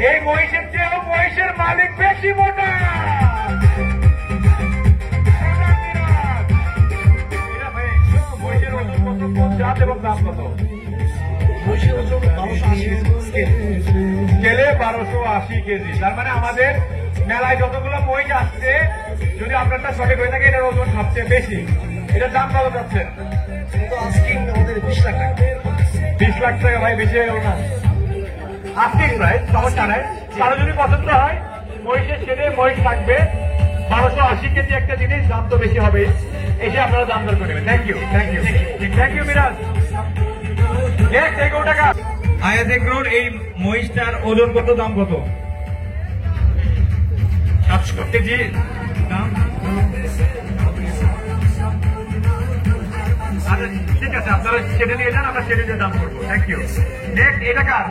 এই মহিষের চেয়েও মহিষের মালিক বেশি মোটা। মহিষের ওজন কত, কোন জাত এবং দাম কত? মহিষের ওজন 1280 স্কেলে 1280 কেজি। তার মানে আমাদের মেলায় যতগুলো মহিষ আসছে, যদি আপনারটা সঠিক হয়ে থাকে, এটার ওজন সবচেয়ে বেশি। এটার দাম কত যাচ্ছে? কিন্তু আজকে আমাদের 20 লাখ টাকা। 20 লাখ টাকা ভাই, বেশি হয়ে গেল না? আজকে প্রাইস সমস্যা নাই। কারো যদি পছন্দ হয় মহিষের ছেলে মহিষ থাকবে, 1280 কেজি একটা জিনিস, দাম তো বেশি হবে। এসে আপনারা দাম দর করে নেবেন। Thank you, thank you, thank you Miraj. Next 11 টাকা। আয়াজ এগ্রোর এই মহিষটার ওজন কত, দাম কত? 700 কেজি দাম। আচ্ছা ঠিক আছে, আপনারা সেটা নিয়ে যান, আমরা সেটা দিয়ে দাম করবো। Thank you. নেক্সট এটা কার?